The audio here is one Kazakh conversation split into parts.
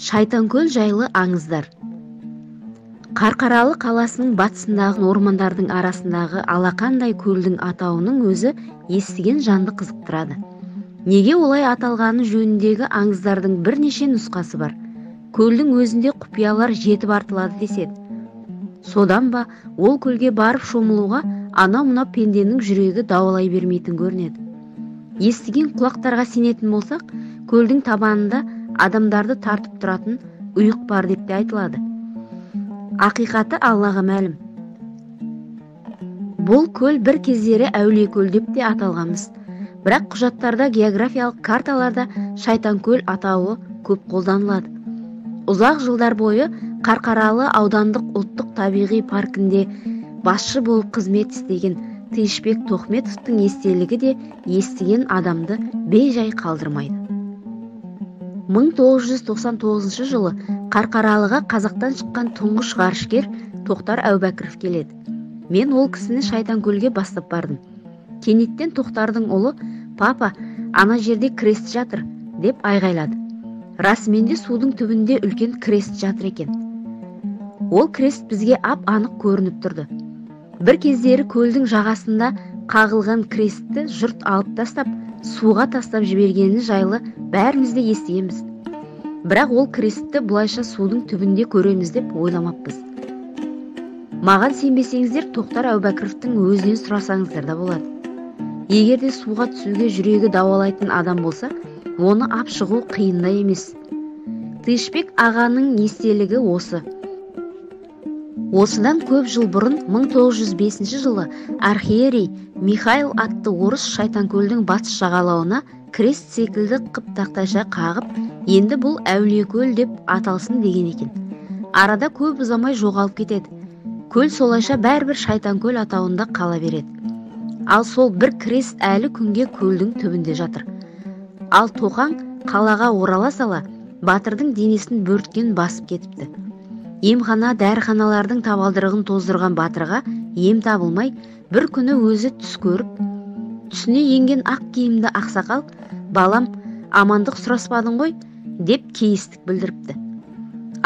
Шайтанкөл жайлы аңыздар. Қарқаралы қаласының батысындағы ормандардың арасындағы алақандай көлдің атауының өзі естіген жанды қызықтырады. Неге олай аталғаны жөніндегі аңыздардың бірнеше нұсқасы бар. Көлдің өзінде құпиялар жетіп артылады деседі. Содан ба ол көлге барып шомылуға ана-мына пенденің жүрегі дауалай бермейтін көрінеді. Естіген құлақтарға сенетін болсақ, көлдің табанында адамдарды тартып тұратын ұйық бар деп те айтылады. Ақиқаты Аллаға мәлім. Бұл көл бір кездері Әулиекөл деп те аталғанбыз. Бірақ құжаттарда, географиялық карталарда Шайтанкөл атауы көп қолданылады. Ұзақ жылдар бойы Қарқаралы аудандық ұлттық табиғи паркінде басшы болып қызмет істеген Тиышбек Тоқметовтың естелігі де естіген адамды бей-жай қалдырмайды. 1999 жылы Қарқаралыға Қазақтан шыққан тұңғыш ғарышкер Тоқтар Әубәкіров келеді. Мен ол кісіні Шайтанкөлге бастап бардым. Кенеттен Тоқтардың ұлы «Папа, ана жерде крест жатыр» деп айғайлады. Расымен де судың түбінде үлкен крест жатыр екен. Ол крест бізге ап-анық көрініп тұрды. Бір кездері көлдің жағасында қағылған крестті жұрт алып тастап, суға тастап жібергені жайлы бәріміз де естігенбіз. Бірақ ол крестті бұлайша судың түбінде көреміз деп ойламаппыз. Маған сенбесеңіздер, Тоқтар Әубәкіровтің өзінен сұрасаңыздар да болады. Егер де суға түсуге жүрегі дауалайтын адам болса, оны ап шығу қиындай емес. Тиышбек ағаның естелігі осы. Осыдан көп жыл бұрын 1905 жылы архиерей Михаил атты орыс Шайтанкөлдің батыс жағалауына крест секілді қып тақтайша қағып, енді бұл Әулиекөл деп аталсын деген екен. Арада көп ұзамай жоғалып кетеді. Көл солайша бәрібір Шайтанкөл атауында қала береді. Ал сол бір крест әлі күнге көлдің түбінде жатыр. Ал Тоқаң қалаға орала сала, батырдың денесін бөрткен басып кетіпті. Емхана, дәріханалардың табалдырығын тоздырған батырға ем табылмай, бір күні өзі түс көріп, түсіне енген ақ киімді ақсақал «Балам, амандық сұраспадың ғой?» деп кейістік білдіріпті.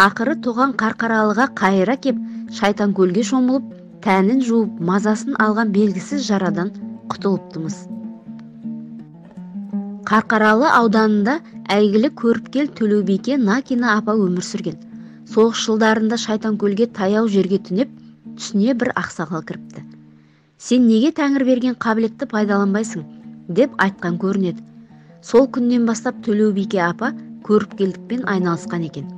Ақыры Тоқаң Қарқаралыға қайыра кеп, Шайтанкөлге шомылып, тәнін жуып, мазасын алған белгісіз жарадан құтылыптымыз. Қарқаралы ауданында әйгілі көріпкел Төлеубике Накина апа өмір сүрген. Соғыс жылдарында Шайтанкөлге таяу жерге түнеп, түсіне бір ақсақал кіріпті. «Сен неге Тәңір берген қабілетті пайдаланбайсың?» деп айтқан көрінеді. Сол күннен бастап Төлеубике апа көріпкелдікпен айналысқан екен.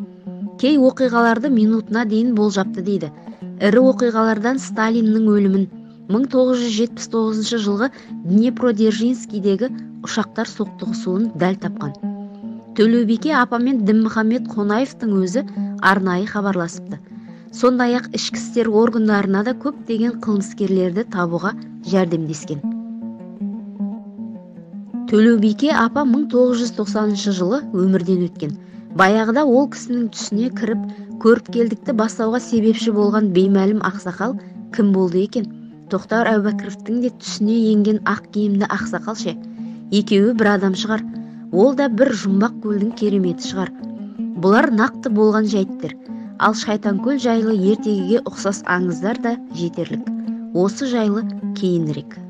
Кей оқиғаларды минутына дейін болжапты дейді. Ірі оқиғалардан Сталиннің өлімін, 1979 жылғы Днепродзержинскийдегі ұшақтар соқтығысуын дәл тапқан. Төлеубике апамен Дінмұхамед Қонаевтың өзі арнайы хабарласыпты. Сондай-ақ ішкі істер органдарына да көптеген қылмыскерлерді табуға жәрдемдескен. Төлеубике апа 1990 жылы өмірден өткен. Баяғыда ол кісінің түсіне кіріп, көріпкелдікті бастауға себепші болған беймәлім ақсақал кім болды екен? Тоқтар Әубәкіровтің де түсіне енген ақ киімді ақсақал ше. Екеуі бір адам шығар. Ол да бір жұмбақ көлдің кереметі шығар. Бұлар нақты болған жайттер. Ал Шайтанкөл жайлы ертегіге ұқсас аңыздар да жетерлік. Осы жайлы кейінірек.